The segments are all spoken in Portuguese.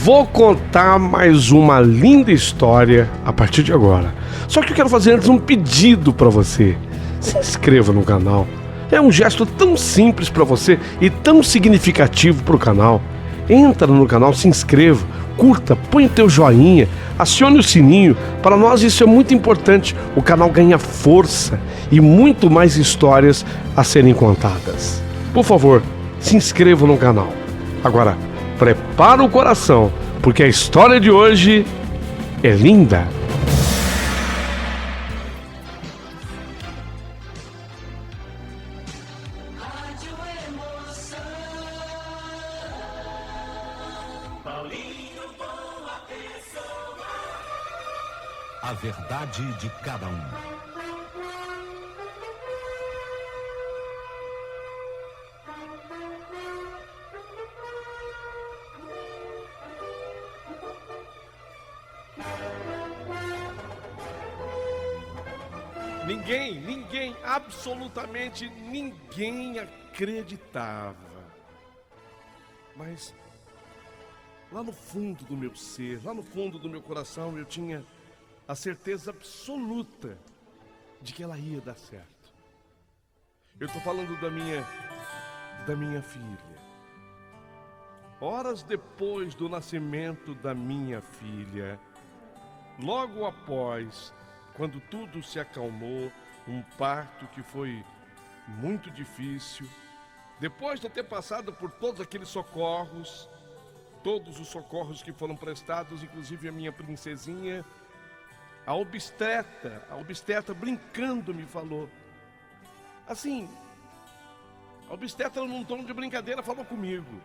Vou contar mais uma linda história a partir de agora. Só que eu quero fazer antes um pedido para você. Se inscreva no canal. É um gesto tão simples para você e tão significativo para o canal. Entra no canal, se inscreva, curta, põe o teu joinha, acione o sininho. Para nós isso é muito importante. O canal ganha força e muito mais histórias a serem contadas. Por favor, se inscreva no canal. Agora, prepara o coração, porque a história de hoje é linda. A verdade de cada um. Ninguém, absolutamente ninguém acreditava. Mas lá no fundo do meu ser, lá no fundo do meu coração, eu tinha a certeza absoluta de que ela ia dar certo. Eu estou falando da minha filha. Horas depois do nascimento da minha filha, logo após, quando tudo se acalmou, um parto que foi muito difícil, depois de eu ter passado por todos aqueles socorros, todos os socorros que foram prestados, inclusive a minha princesinha, a obstetra brincando me falou, assim, a obstetra num tom de brincadeira falou comigo: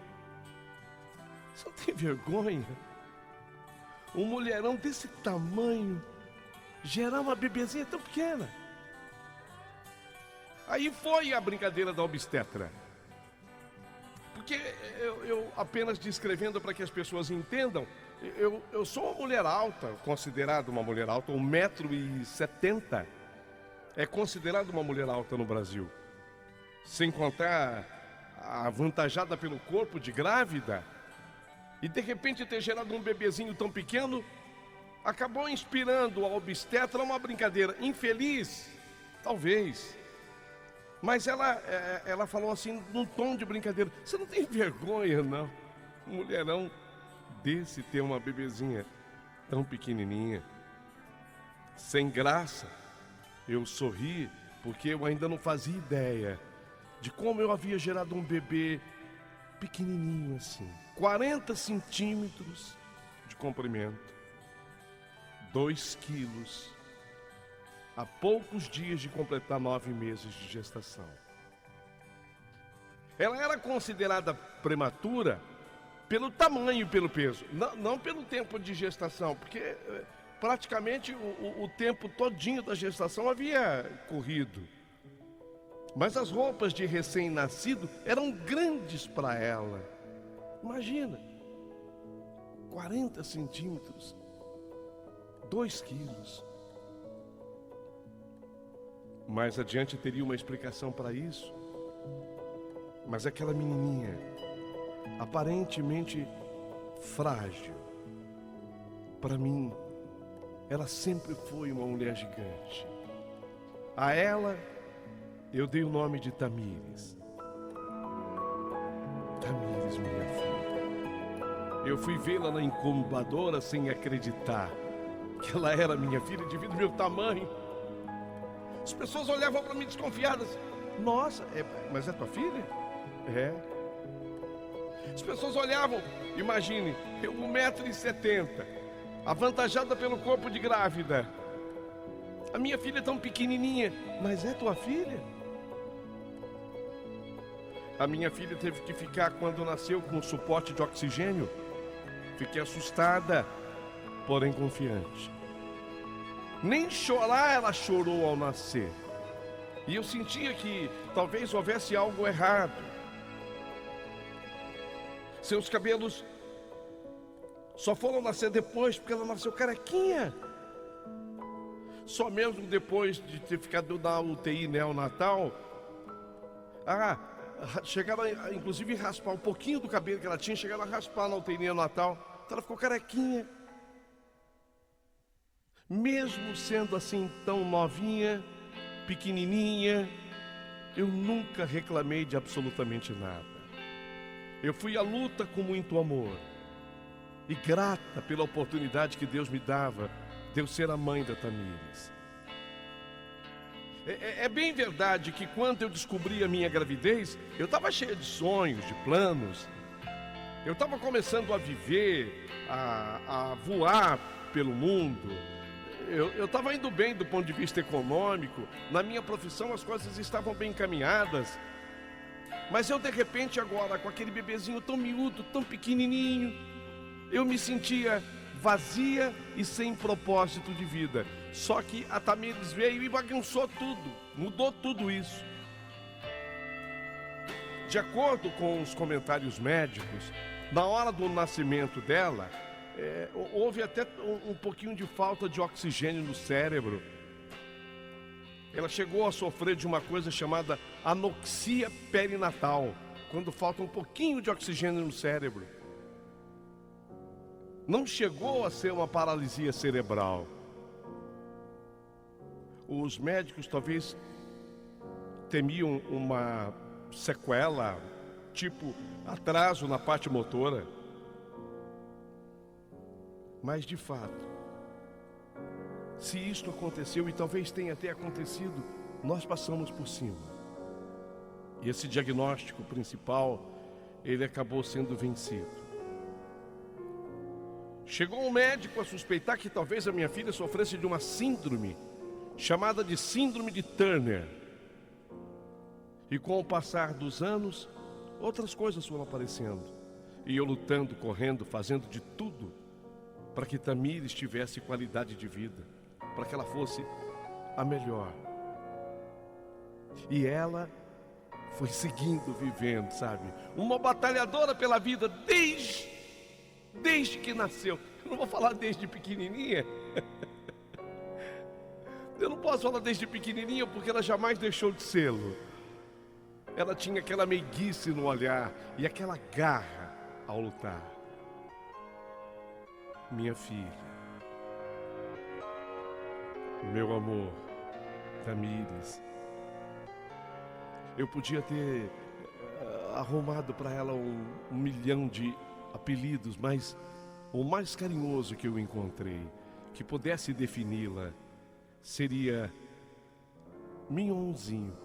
você não tem vergonha? Um mulherão desse tamanho gerar uma bebezinha tão pequena. Aí foi a brincadeira da obstetra. Porque eu apenas descrevendo para que as pessoas entendam, eu sou uma mulher alta, considerado uma mulher alta, 1,70 m. É considerado uma mulher alta no Brasil. Sem contar a avantajada pelo corpo de grávida. E de repente ter gerado um bebezinho tão pequeno, acabou inspirando a obstetra uma brincadeira infeliz, talvez. Mas ela falou assim, num tom de brincadeira: você não tem vergonha, não? Um mulherão desse ter uma bebezinha tão pequenininha. Sem graça, eu sorri, porque eu ainda não fazia ideia de como eu havia gerado um bebê pequenininho assim, 40 centímetros de comprimento, 2 quilos, há poucos dias de completar 9 meses de gestação. Ela era considerada prematura pelo tamanho e pelo peso, não pelo tempo de gestação, porque praticamente o tempo todinho da gestação havia corrido. Mas as roupas de recém-nascido eram grandes para ela. Imagina, 40 centímetros, 2 quilos. Mais adiante teria uma explicação para isso. Mas aquela menininha, aparentemente frágil, para mim, ela sempre foi uma mulher gigante. A ela, eu dei o nome de Tamires. Tamires, minha filha. Eu fui vê-la na incubadora sem acreditar que ela era minha filha devido ao meu tamanho. As pessoas olhavam para mim desconfiadas. Nossa, mas é tua filha? É. As pessoas olhavam, imagine, eu 1,70 m, avantajada pelo corpo de grávida. A minha filha é tão pequenininha, mas é tua filha? A minha filha teve que ficar, quando nasceu, com suporte de oxigênio. Fiquei assustada, porém confiante. Nem chorar ela chorou ao nascer. E eu sentia que talvez houvesse algo errado. Seus cabelos só foram nascer depois, porque ela nasceu carequinha. Só mesmo depois de ter ficado na UTI neonatal, chegaram a, inclusive, raspar um pouquinho do cabelo que ela tinha, chegaram a raspar na UTI neonatal. Ela ficou carequinha. Mesmo sendo assim tão novinha, pequenininha, eu nunca reclamei de absolutamente nada. Eu fui à luta com muito amor e grata pela oportunidade que Deus me dava de eu ser a mãe da Tamires. É bem verdade que quando eu descobri a minha gravidez, eu estava cheia de sonhos, de planos. Eu estava começando a viver, a voar pelo mundo. Eu estava indo bem do ponto de vista econômico. Na minha profissão as coisas estavam bem encaminhadas. Mas eu de repente agora, com aquele bebezinho tão miúdo, tão pequenininho, eu me sentia vazia e sem propósito de vida. Só que a Tamires veio e bagunçou tudo, mudou tudo isso. De acordo com os comentários médicos, na hora do nascimento dela, houve até um pouquinho de falta de oxigênio no cérebro. Ela chegou a sofrer de uma coisa chamada anoxia perinatal, quando falta um pouquinho de oxigênio no cérebro. Não chegou a ser uma paralisia cerebral. Os médicos talvez temiam uma sequela, tipo atraso na parte motora. Mas de fato, se isto aconteceu, e talvez tenha até acontecido, nós passamos por cima. E esse diagnóstico principal, ele acabou sendo vencido. Chegou um médico a suspeitar que talvez a minha filha sofresse de uma síndrome, chamada de síndrome de Turner. E com o passar dos anos, outras coisas foram aparecendo. E eu lutando, correndo, fazendo de tudo para que Tamires tivesse qualidade de vida, para que ela fosse a melhor. E ela foi seguindo, vivendo, sabe? Uma batalhadora pela vida desde que nasceu. Eu não vou falar desde pequenininha. Eu não posso falar desde pequenininha porque ela jamais deixou de sê-lo. Ela tinha aquela meiguice no olhar e aquela garra ao lutar. Minha filha, meu amor, Tamires, eu podia ter arrumado para ela um milhão de apelidos, mas o mais carinhoso que eu encontrei, que pudesse defini-la, seria Minhonzinho.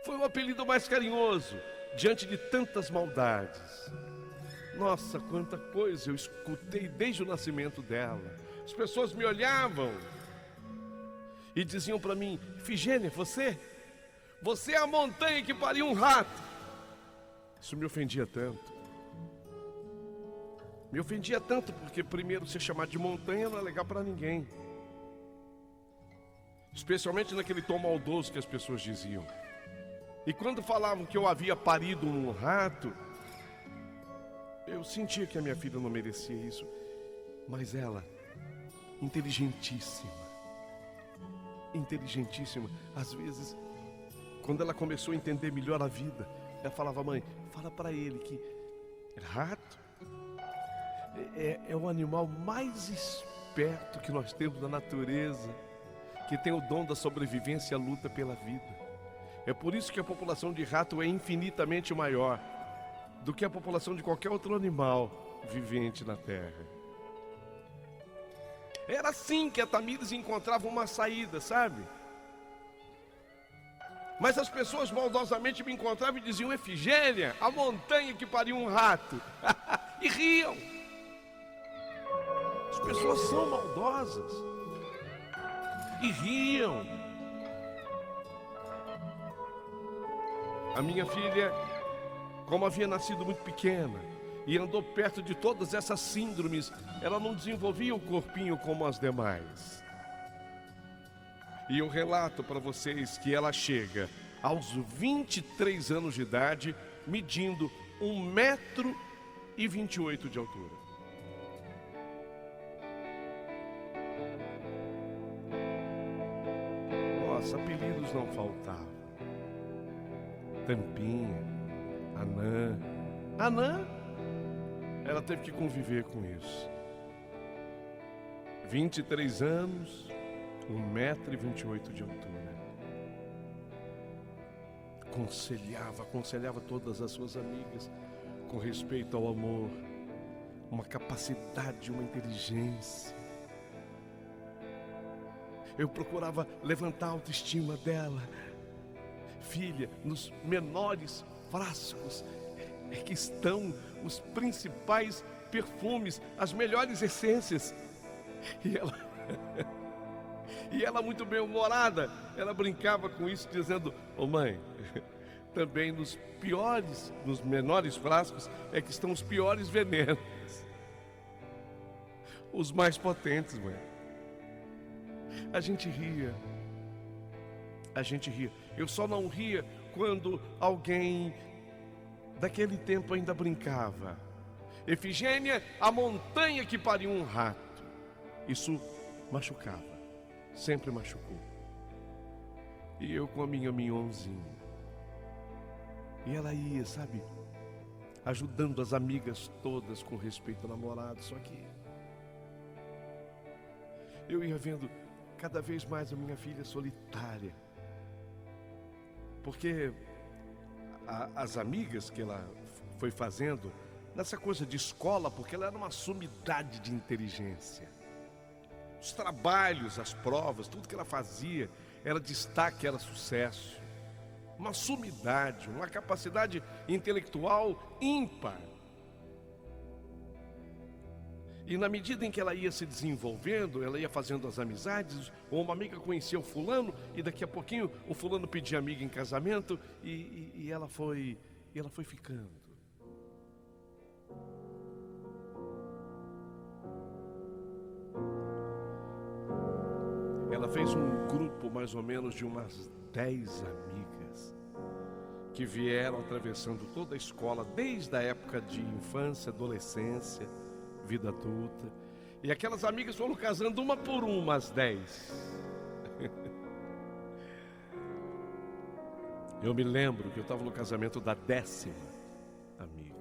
Foi o apelido mais carinhoso diante de tantas maldades. Nossa, quanta coisa eu escutei desde o nascimento dela. As pessoas me olhavam e diziam para mim: Ifigênia, você é a montanha que pariu um rato. Isso me ofendia tanto. Me ofendia tanto porque primeiro ser chamado de montanha não é legal para ninguém. Especialmente naquele tom maldoso que as pessoas diziam. E quando falavam que eu havia parido um rato, eu sentia que a minha filha não merecia isso. Mas ela, inteligentíssima, às vezes, quando ela começou a entender melhor a vida, ela falava: mãe, fala para ele que rato é o animal mais esperto que nós temos na natureza, que tem o dom da sobrevivência e a luta pela vida. É por isso que a população de rato é infinitamente maior do que a população de qualquer outro animal vivente na Terra. Era assim que a Tamires encontrava uma saída, sabe? Mas as pessoas maldosamente me encontravam e diziam: Ifigênia, a montanha que pariu um rato. E riam. As pessoas são maldosas e riam. A minha filha, como havia nascido muito pequena e andou perto de todas essas síndromes, ela não desenvolvia o corpinho como as demais. E eu relato para vocês que ela chega aos 23 anos de idade, medindo 1,28 m de altura. Nossa, apelidos não faltavam. Tampinha, Anã, Anã, ela teve que conviver com isso. 23 anos, 1,28 m de altura. Aconselhava todas as suas amigas com respeito ao amor, uma capacidade, uma inteligência. Eu procurava levantar a autoestima dela. Filha, nos menores frascos é que estão os principais perfumes, as melhores essências. E ela muito bem-humorada, ela brincava com isso, dizendo: ô mãe, também nos menores frascos é que estão os piores venenos, os mais potentes, mãe. A gente ria. Eu só não ria quando alguém daquele tempo ainda brincava: Efigênia, a montanha que pariu um rato. Isso machucava, sempre machucou. E eu com a minha minhonzinha. E ela ia, sabe, ajudando as amigas todas com respeito ao namorado. Só que eu ia vendo cada vez mais a minha filha solitária. Porque as amigas que ela foi fazendo nessa coisa de escola, porque ela era uma sumidade de inteligência. Os trabalhos, as provas, tudo que ela fazia era destaque, era sucesso. Uma sumidade, uma capacidade intelectual ímpar. E na medida em que ela ia se desenvolvendo, ela ia fazendo as amizades, ou uma amiga conhecia o fulano, e daqui a pouquinho o fulano pedia amiga em casamento, e ela foi ficando. Ela fez um grupo mais ou menos de umas 10 amigas que vieram atravessando toda a escola, desde a época de infância, adolescência, vida adulta. E aquelas amigas foram casando uma por uma, as 10. Eu me lembro que eu estava no casamento da 10ª amiga.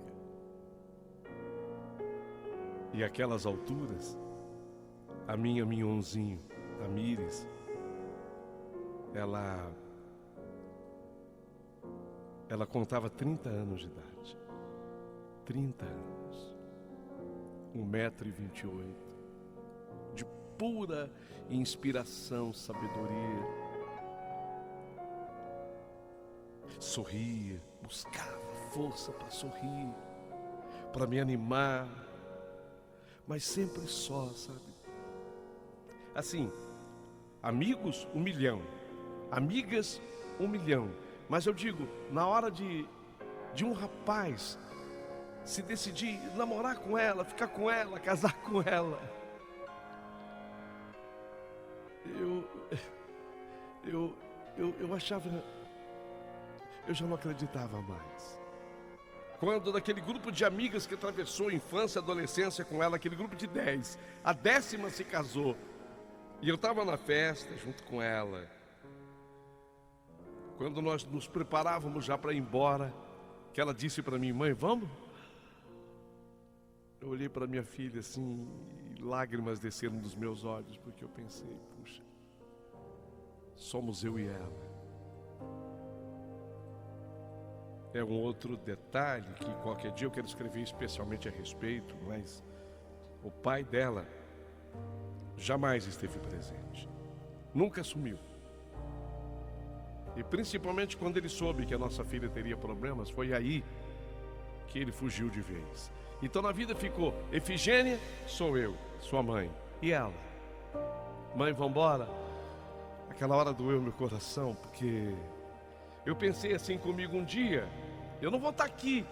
E aquelas alturas, a minha minhonzinho, a Mires, ela contava 30 anos de idade. 30 anos. 1,28 m. De pura inspiração, sabedoria. Sorria, buscava força para sorrir, para me animar, mas sempre só, sabe? Assim, amigos, 1 milhão. Amigas, 1 milhão. Mas eu digo, na hora de um rapaz se decidir namorar com ela, ficar com ela, casar com ela, eu achava, eu já não acreditava mais. Quando daquele grupo de amigas que atravessou a infância e adolescência com ela, aquele grupo de 10, a 10ª se casou, e eu estava na festa junto com ela. Quando nós nos preparávamos já para ir embora, que ela disse para mim: mãe, vamos? Eu olhei para minha filha assim, e lágrimas desceram dos meus olhos, porque eu pensei: puxa, somos eu e ela. É um outro detalhe que qualquer dia eu quero escrever especialmente a respeito, mas o pai dela jamais esteve presente, nunca sumiu. E principalmente quando ele soube que a nossa filha teria problemas, foi aí que ele fugiu de vez. Então na vida ficou: Efigênia, sou eu, sua mãe. E ela? Mãe, vambora? Aquela hora doeu meu coração, porque eu pensei assim comigo: um dia eu não vou estar aqui.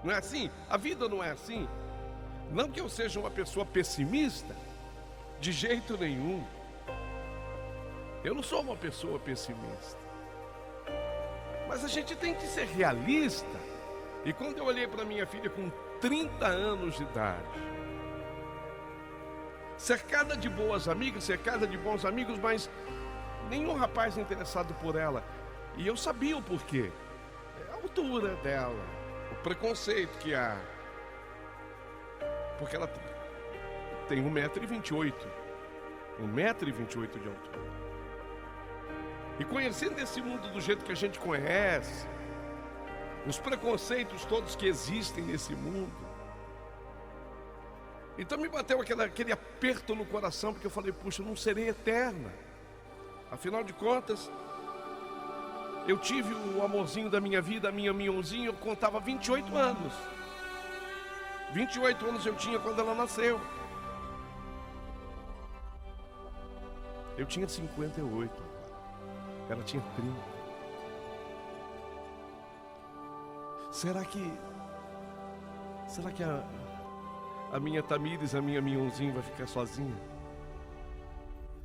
Não é assim? A vida não é assim. Não que eu seja uma pessoa pessimista, de jeito nenhum. Eu não sou uma pessoa pessimista. Mas a gente tem que ser realista. E quando eu olhei para minha filha com 30 anos de idade, cercada de boas amigas, cercada de bons amigos, mas nenhum rapaz interessado por ela. E eu sabia o porquê. altura dela, o preconceito que há. Porque ela tem 1,28 m, 1,28 m de altura. E conhecendo esse mundo do jeito que a gente conhece, os preconceitos todos que existem nesse mundo, então me bateu aquele aperto no coração, porque eu falei, puxa, eu não serei eterna. Afinal de contas, eu tive o amorzinho da minha vida, a minha Mionzinha, eu contava 28 anos. 28 anos eu tinha quando ela nasceu. Eu tinha 58. Ela tinha 30. Será que a minha Tamires, a minha Mionzinha vai ficar sozinha?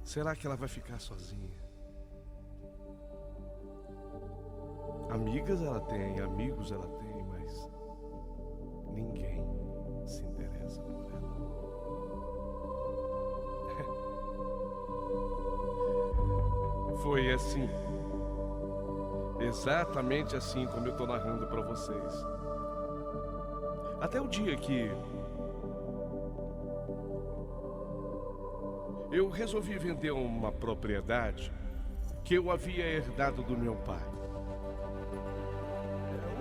Será que ela vai ficar sozinha? Amigas ela tem, amigos ela tem, mas ninguém se interessa por ela. Foi assim, exatamente assim como eu estou narrando para vocês. Até o dia que eu resolvi vender uma propriedade que eu havia herdado do meu pai.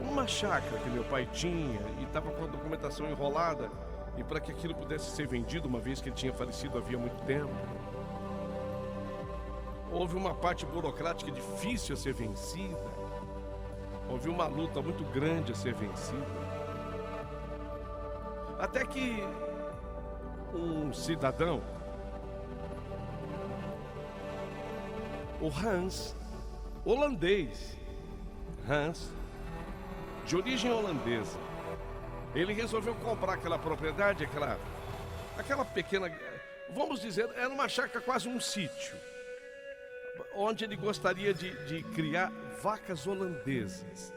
Uma chácara que meu pai tinha e estava com a documentação enrolada, e para que aquilo pudesse ser vendido, uma vez que ele tinha falecido havia muito tempo, houve uma parte burocrática difícil a ser vencida, houve uma luta muito grande a ser vencida, até que um cidadão, o Hans, holandês, Hans, de origem holandesa, ele resolveu comprar aquela propriedade, aquela pequena, vamos dizer, era uma chácara, quase um sítio, onde ele gostaria de criar vacas holandesas.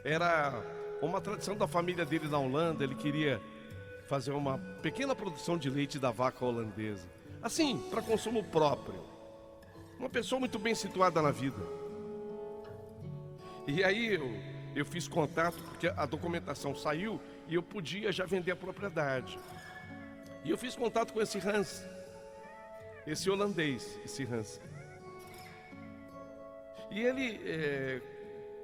Era uma tradição da família dele na Holanda, ele queria fazer uma pequena produção de leite da vaca holandesa, assim, para consumo próprio. Uma pessoa muito bem situada na vida. E aí eu fiz contato, porque a documentação saiu e eu podia já vender a propriedade. E eu fiz contato com esse Hans, esse holandês, esse Hans. E ele,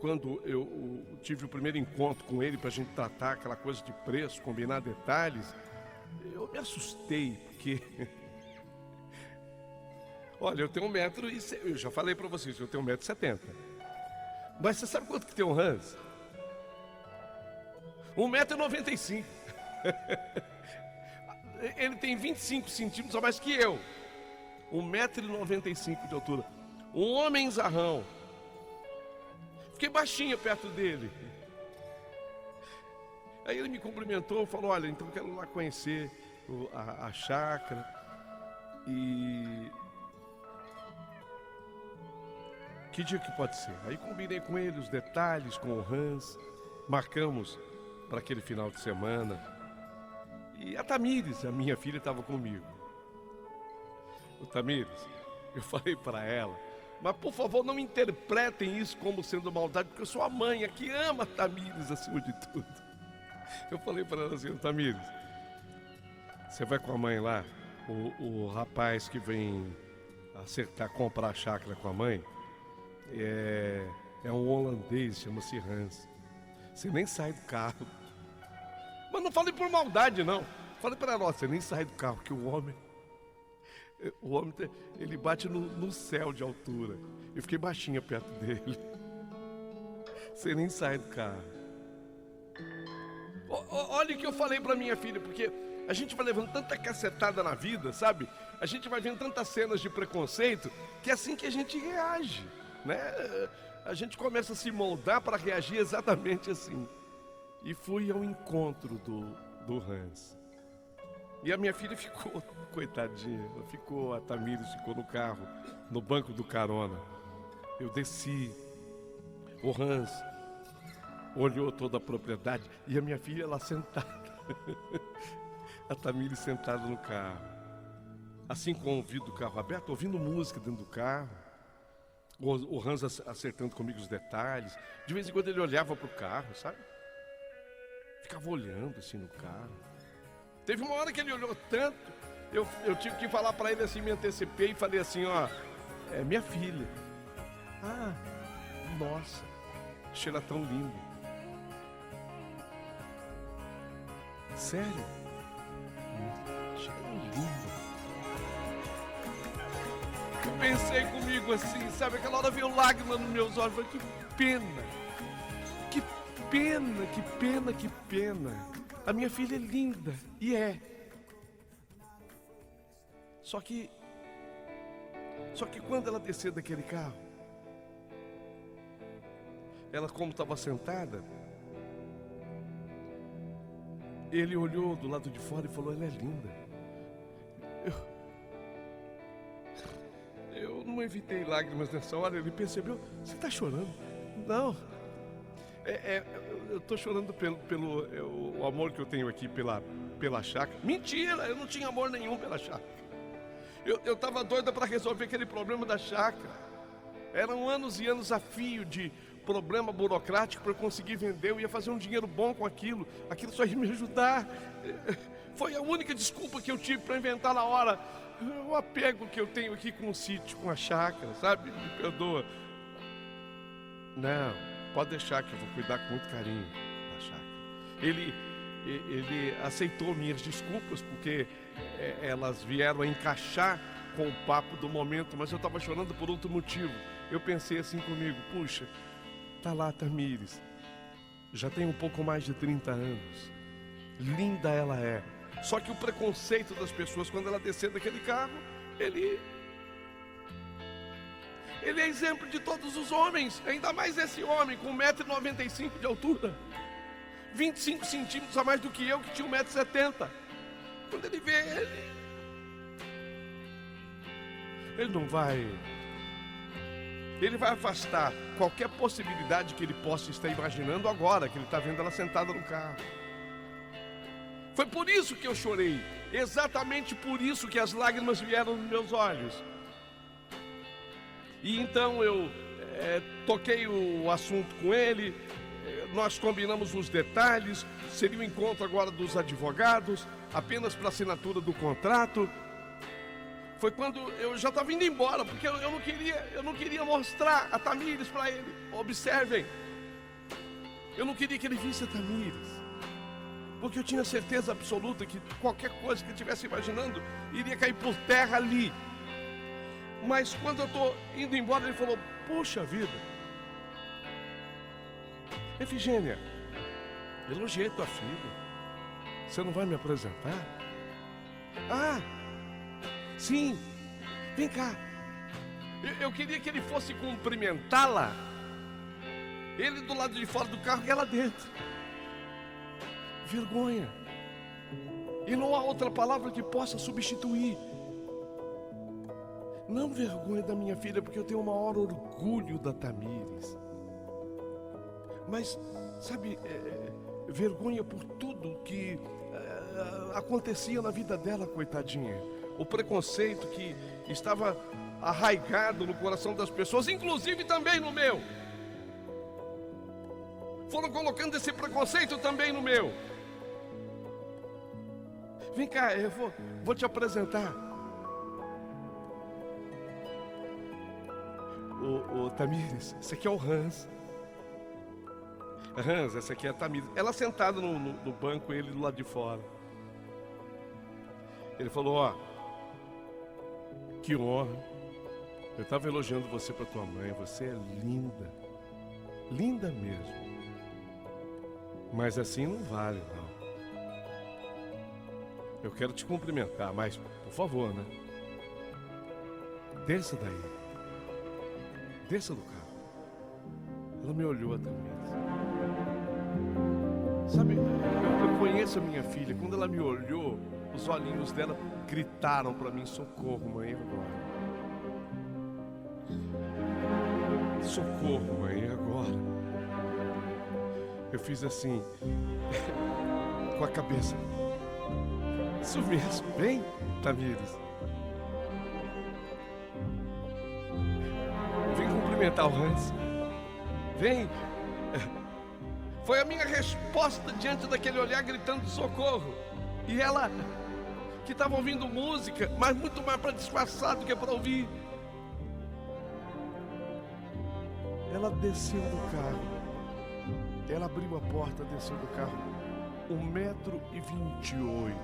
quando eu tive o primeiro encontro com ele para a gente tratar aquela coisa de preço, combinar detalhes, eu me assustei, porque olha, eu tenho 1,70 m, eu já falei para vocês, eu tenho 1,70 m. Mas você sabe quanto que tem o Hans? 1,95 m. Ele tem 25 centímetros a mais que eu. 1,95 m de altura. Um homem zarrão. Fiquei baixinho perto dele. Aí ele me cumprimentou, falou, olha, então eu quero lá conhecer a chácara. E que dia que pode ser? Aí combinei com ele os detalhes, com o Hans. Marcamos para aquele final de semana. E a Tamires, a minha filha, estava comigo. O Tamires, eu falei para ela, mas por favor não me interpretem isso como sendo maldade, porque eu sou a mãe que ama a Tamires acima de tudo. Eu falei para ela assim, Tamires, você vai com a mãe lá? O rapaz que vem acertar, comprar a chácara com a mãe, é um holandês, chama-se Hans. Você nem sai do carro. Mas não falei por maldade, não. Falei para ela, você nem sai do carro, que o homem, ele bate no céu de altura. Eu fiquei baixinha perto dele. Você nem sai do carro. Olha o que eu falei para minha filha, porque a gente vai levando tanta cacetada na vida, sabe? A gente vai vendo tantas cenas de preconceito, que é assim que a gente reage, né? A gente começa a se moldar para reagir exatamente assim. E fui ao encontro do Hans. E a minha filha ficou, coitadinha, a Tamires ficou no carro, no banco do carona. Eu desci. O Hans olhou toda a propriedade e a minha filha lá sentada. A Tamires sentada no carro. Assim com o vidro do carro aberto, ouvindo música dentro do carro. O Hans acertando comigo os detalhes. De vez em quando ele olhava pro carro, sabe? Ficava olhando assim no carro. Teve uma hora que ele olhou tanto, eu tive que falar pra ele assim, me antecipei e falei assim, ó, é minha filha. Ah, nossa, cheira tão lindo. Sério? Cheira lindo. Eu pensei comigo assim, sabe? Aquela hora veio lágrima nos meus olhos. Falei, que pena. Que pena, que pena, que pena. A minha filha é linda. E é. Só que quando ela descer daquele carro, ela como estava sentada, ele olhou do lado de fora e falou, ela é linda. Eu não evitei lágrimas nessa hora. Ele percebeu, você está chorando? Não. Eu estou chorando pelo o amor que eu tenho aqui pela chácara. Mentira, eu não tinha amor nenhum pela chácara. Eu estava doida para resolver aquele problema da chácara. Eram anos e anos a fio de problema burocrático para eu conseguir vender. Eu ia fazer um dinheiro bom com aquilo. Aquilo só ia me ajudar. Foi a única desculpa que eu tive para inventar na hora. O apego que eu tenho aqui com o sítio, com a chácara, sabe? Me perdoa. Não, pode deixar que eu vou cuidar com muito carinho da chácara. Ele aceitou minhas desculpas, porque elas vieram a encaixar com o papo do momento, mas eu estava chorando por outro motivo. Eu pensei assim comigo, puxa, tá lá a Tamires, já tem um pouco mais de 30 anos, linda ela é. Só que o preconceito das pessoas, quando ela descer daquele carro, ele é exemplo de todos os homens, ainda mais esse homem com 1,95 m de altura, 25 centímetros a mais do que eu, que tinha 1,70 m. Quando ele vê ele não vai... Ele vai afastar qualquer possibilidade que ele possa estar imaginando agora, que ele está vendo ela sentada no carro. Foi por isso que eu chorei, exatamente por isso que as lágrimas vieram nos meus olhos. E então eu toquei o assunto com ele, nós combinamos os detalhes, seria o encontro agora dos advogados, apenas para assinatura do contrato. Foi quando eu já estava indo embora, porque eu não queria mostrar a Tamires para ele. Observem, eu não queria que ele visse a Tamires, porque eu tinha certeza absoluta que qualquer coisa que ele estivesse imaginando iria cair por terra ali. Mas quando eu estou indo embora, ele falou, puxa vida, Efigênia, elogiei tua filha, você não vai me apresentar? Ah, sim, vem cá. Eu queria que ele fosse cumprimentá-la, ele do lado de fora do carro e ela dentro. Vergonha. E não há outra palavra que possa substituir. Não vergonha da minha filha, porque eu tenho o maior orgulho da Tamires. Mas, sabe, vergonha por tudo que acontecia na vida dela, coitadinha. O preconceito que estava arraigado no coração das pessoas, inclusive também no meu. Foram colocando esse preconceito também no meu. Vem cá, eu vou te apresentar. Ô Tamires, esse aqui é o Hans. Hans, essa aqui é a Tamires. Ela sentada no banco, ele do lado de fora. Ele falou, ó, que honra. Eu estava elogiando você para tua mãe, você é linda. Linda mesmo. Mas assim não vale, não. Eu quero te cumprimentar, mas, por favor, né? Desça daí. Desça do carro. Ela me olhou também. Sabe, eu conheço a minha filha. Quando ela me olhou, os olhinhos dela gritaram para mim, socorro, mãe, agora. Socorro, mãe, agora. Eu fiz assim, com a cabeça. Isso mesmo, vem, Tamires. Vem cumprimentar. cumprimentar o Hans. Vem. Foi a minha resposta diante daquele olhar gritando socorro. E ela, que estava ouvindo música, mas muito mais para disfarçar do que para ouvir, ela desceu do carro. Ela abriu a porta, desceu do carro. 1,28 m.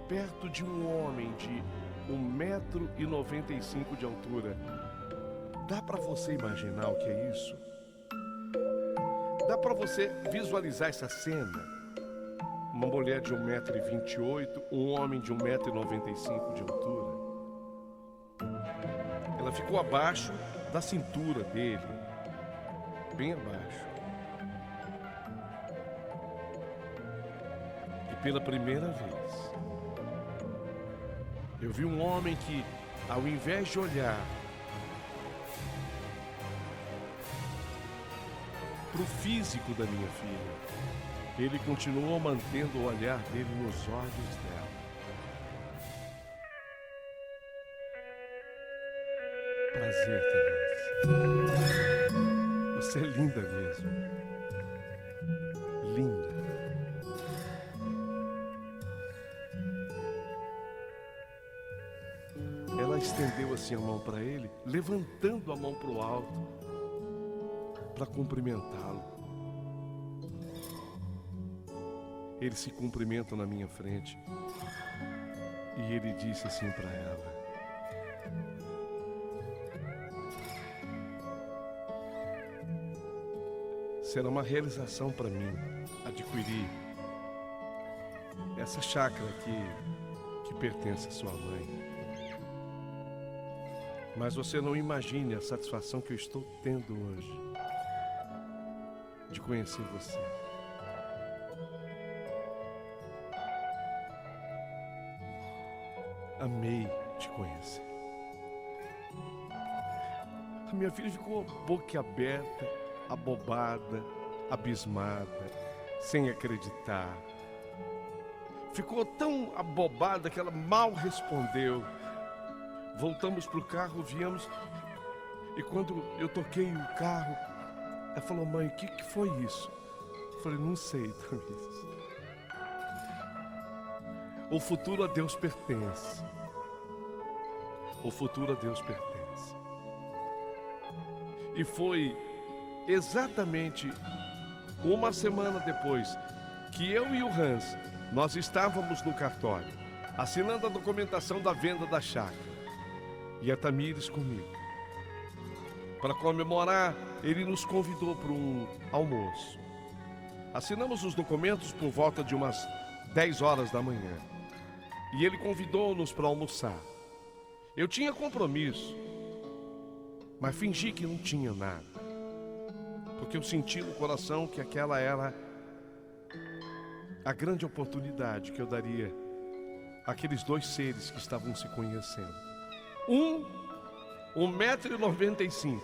Perto de um homem de 1,95 m de altura. Dá para você imaginar o que é isso? Dá para você visualizar essa cena? Uma mulher de 1,28 m, um homem de 1,95 m de altura. Ela ficou abaixo da cintura dele, bem abaixo. E pela primeira vez, eu vi um homem que, ao invés de olhar para o físico da minha filha, ele continuou mantendo o olhar dele nos olhos dela. Prazer, Teresa. Você é linda mesmo. Linda. Ela estendeu assim a mão para ele, levantando a mão para o alto, para cumprimentá-lo. Eles se cumprimentam na minha frente. E ele disse assim para ela: será uma realização para mim adquirir essa chácara que pertence à sua mãe. Mas você não imagine a satisfação que eu estou tendo hoje de conhecer você. Amei te conhecer. A minha filha ficou boquiaberta, abobada, abismada, sem acreditar. Ficou tão abobada que ela mal respondeu. Voltamos para o carro, viemos, e quando eu toquei o carro, ela falou: mãe, o que foi isso? Eu falei: não sei, Tamires. O futuro a Deus pertence. O futuro a Deus pertence. E foi exatamente uma semana depois que eu e o Hans, nós estávamos no cartório, assinando a documentação da venda da chácara. E a Tamires comigo. Para comemorar, ele nos convidou para um almoço. Assinamos os documentos por volta de umas 10 horas da manhã. E ele convidou-nos para almoçar. Eu tinha compromisso, mas fingi que não tinha nada. Porque eu senti no coração que aquela era a grande oportunidade que eu daria àqueles dois seres que estavam se conhecendo. 1,95 m.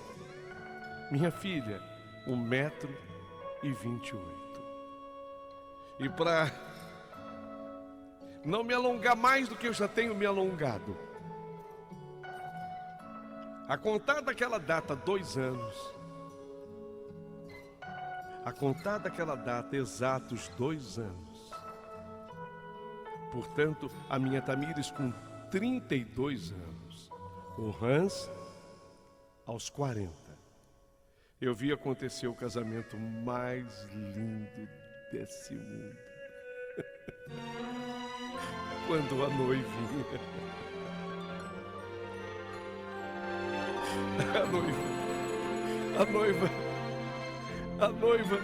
Minha filha, 1,28 m. E para não me alongar mais do que eu já tenho me alongado, a contar daquela data, 2 anos, a contar daquela data, exatos 2 anos. Portanto, a minha Tamires com 32 anos. O Hans, aos 40. Eu vi acontecer o casamento mais lindo desse mundo. Quando a noivinha... A noiva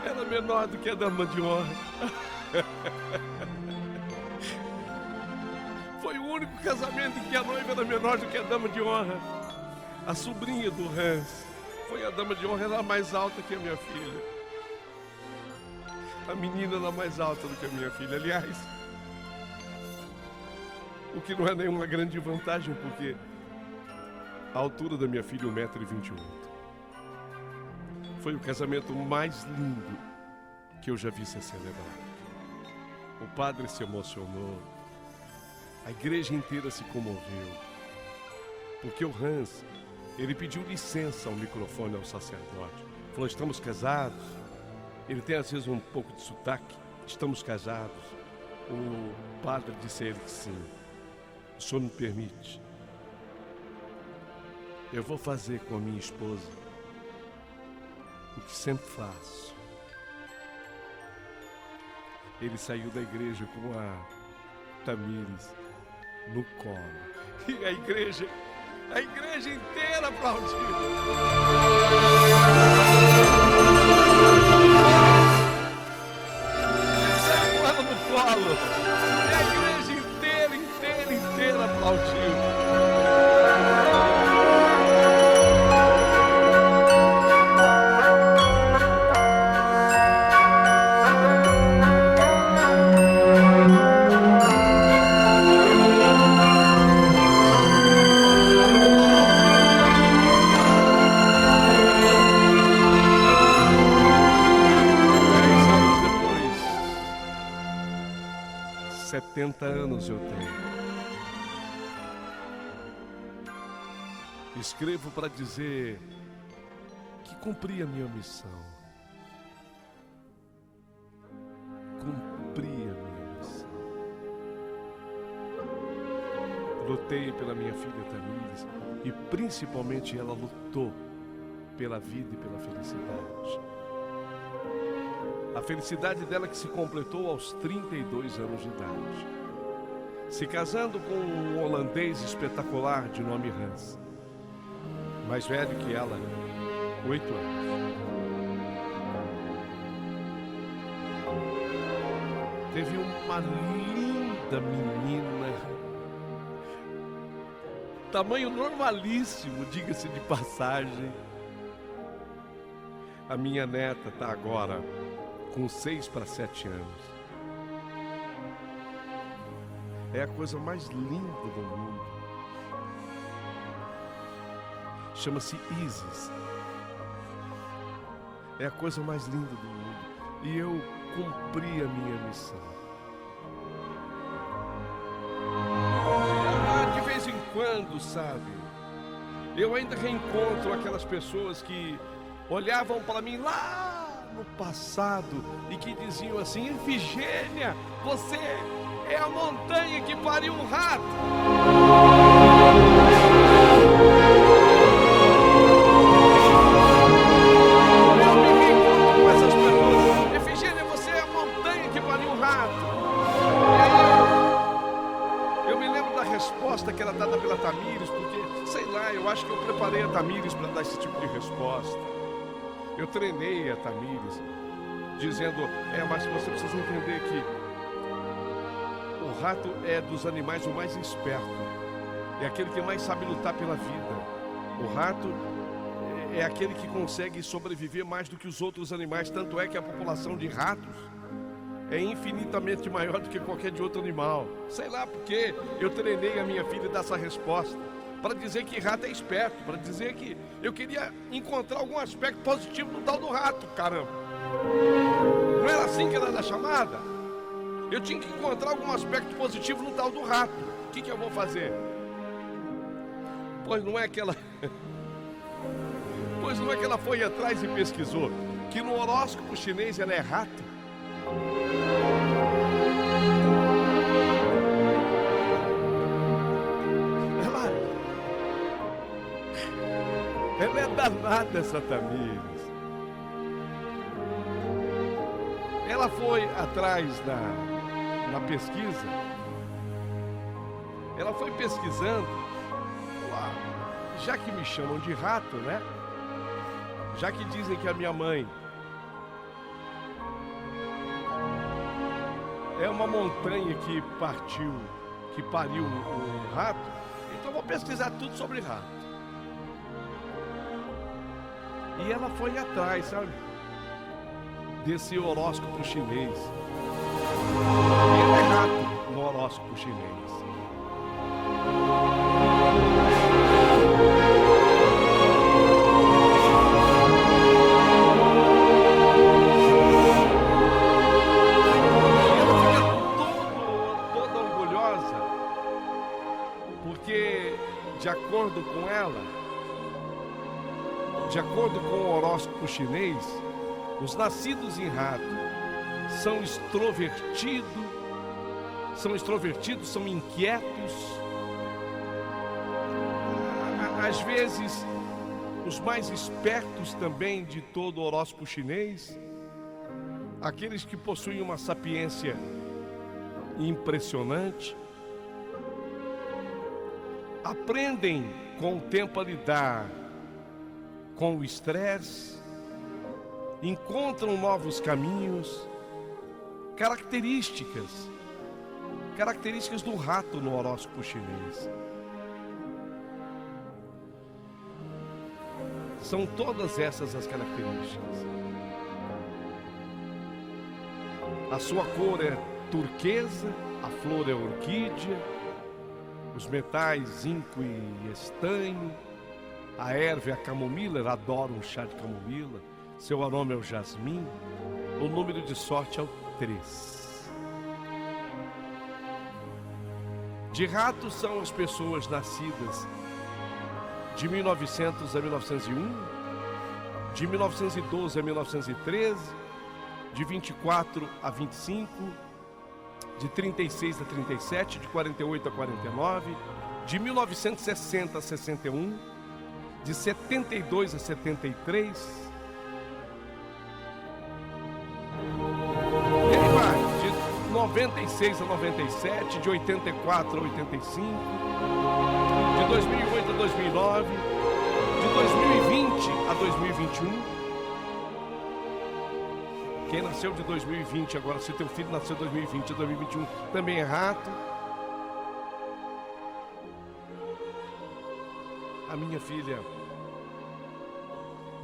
era menor do que a dama de honra. Foi o único casamento em que a noiva era menor do que a dama de honra. A sobrinha do Hans foi a dama de honra, era mais alta que a minha filha. A menina era mais alta do que a minha filha. Aliás, o que não é nenhuma grande vantagem, porque a altura da minha filha é 1,28 m. Foi o casamento mais lindo que eu já vi ser celebrado. O padre se emocionou. A igreja inteira se comoveu. Porque o Hans, ele pediu licença ao microfone ao sacerdote. Falou, estamos casados. Ele tem às vezes um pouco de sotaque. Estamos casados. O padre disse a ele que sim. O senhor me permite? Eu vou fazer com a minha esposa o que sempre faço. Ele saiu da igreja com a Tamires no colo. E a igreja inteira aplaudiu. Ele saiu com ela no colo. E a igreja inteira aplaudiu. Depois, 70 anos eu tenho. Escrevo para dizer que cumpri a minha missão. Cumpri a minha missão. Lutei pela minha filha Tamires e principalmente ela lutou pela vida e pela felicidade. A felicidade dela que se completou aos 32 anos de idade. Se casando com um holandês espetacular de nome Hans. Mais velho que ela, 8 anos. Teve uma linda menina, tamanho normalíssimo, diga-se de passagem. A minha neta está agora com 6 para 7 anos. É a coisa mais linda do mundo. Chama-se Isis. É a coisa mais linda do mundo. E eu cumpri a minha missão. De vez em quando, sabe, eu ainda reencontro aquelas pessoas que olhavam para mim lá no passado e que diziam assim: Efigênia, você é a montanha que pariu um rato. Que era dada pela Tamires, porque, sei lá, eu acho que eu preparei a Tamires para dar esse tipo de resposta. Eu treinei a Tamires, dizendo, mas você precisa entender que o rato é dos animais o mais esperto, é aquele que mais sabe lutar pela vida. O rato é aquele que consegue sobreviver mais do que os outros animais, tanto é que a população de ratos é infinitamente maior do que qualquer de outro animal. Sei lá porque eu treinei a minha filha dessa resposta. Para dizer que rato é esperto. Para dizer que eu queria encontrar algum aspecto positivo no tal do rato, caramba. Não era assim que era da chamada? Eu tinha que encontrar algum aspecto positivo no tal do rato. O que eu vou fazer? Pois não é que ela foi atrás e pesquisou que no horóscopo chinês ela é rato. Ela é danada, essa Tamires. Ela foi atrás na pesquisa. Ela foi pesquisando. Já que me chamam de rato, né? Já que dizem que a minha mãe é uma montanha que pariu um rato, então eu vou pesquisar tudo sobre rato. E ela foi atrás, sabe, desse horóscopo chinês. E ele é rato no horóscopo chinês. De acordo com horóscopo chinês, os nascidos em rato são extrovertidos, são inquietos. Às vezes, os mais espertos também de todo o horóscopo chinês, aqueles que possuem uma sapiência impressionante, aprendem com o tempo a lidar com o estresse, encontram novos caminhos, características do rato no horóscopo chinês. São todas essas as características. A sua cor é turquesa, a flor é orquídea, os metais zinco e estanho, a erva é a camomila, eu adoro um chá de camomila, seu aroma é o jasmim, o número de sorte é o 3. De rato são as pessoas nascidas de 1900 a 1901, de 1912 a 1913, de 24 a 25, de 36 a 37, de 48 a 49, de 1960 a 61, de 72 a 73. E aí vai, de 96 a 97, de 84 a 85, de 2008 a 2009, de 2020 a 2021. Quem nasceu de 2020, agora se teu filho nasceu de 2020 a 2021, também é rato. A minha filha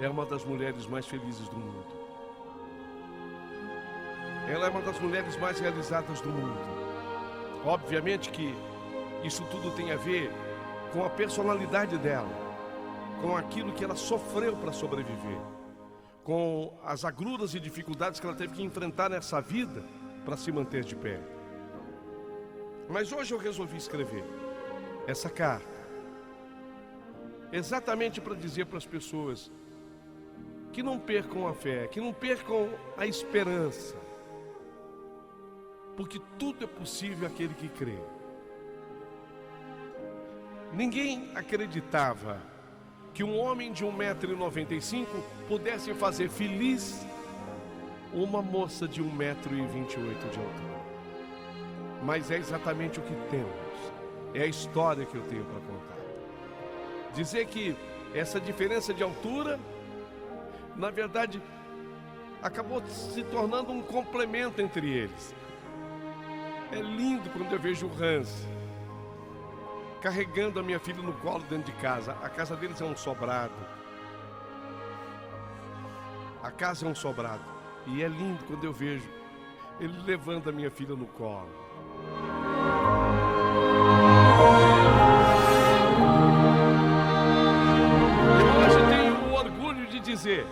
é uma das mulheres mais felizes do mundo. Ela é uma das mulheres mais realizadas do mundo. Obviamente que isso tudo tem a ver com a personalidade dela, com aquilo que ela sofreu para sobreviver, com as agruras e dificuldades que ela teve que enfrentar nessa vida para se manter de pé. Mas hoje eu resolvi escrever essa carta exatamente para dizer para as pessoas que não percam a fé, que não percam a esperança, porque tudo é possível àquele que crê. Ninguém acreditava que um homem de 1,95 m pudesse fazer feliz uma moça de 1,28 m de altura. Mas é exatamente o que temos. É a história que eu tenho para contar. Dizer que essa diferença de altura, na verdade, acabou se tornando um complemento entre eles. É lindo quando eu vejo o Hans carregando a minha filha no colo dentro de casa. A casa deles é um sobrado. A casa é um sobrado. E é lindo quando eu vejo ele levando a minha filha no colo. Eu hoje tenho o orgulho de dizer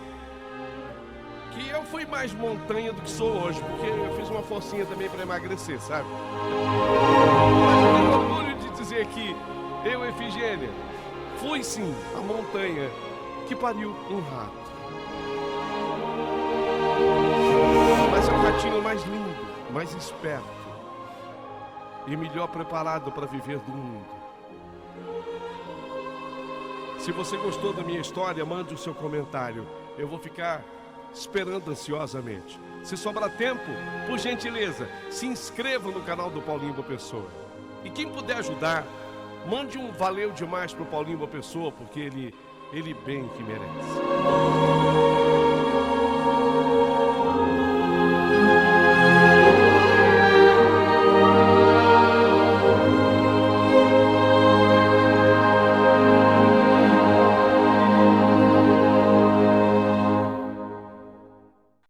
que eu fui mais montanha do que sou hoje, porque eu fiz uma forcinha também para emagrecer, sabe? Mas eu tenho orgulho de dizer que eu, Efigênia, fui sim a montanha que pariu um rato. Mas é o ratinho mais lindo, mais esperto e melhor preparado para viver do mundo. Se você gostou da minha história, mande o seu comentário. Eu vou ficar esperando ansiosamente. Se sobrar tempo, por gentileza, se inscreva no canal do Paulinho Boa Pessoa. E quem puder ajudar, mande um valeu demais pro Paulinho Boa Pessoa, porque ele bem que merece.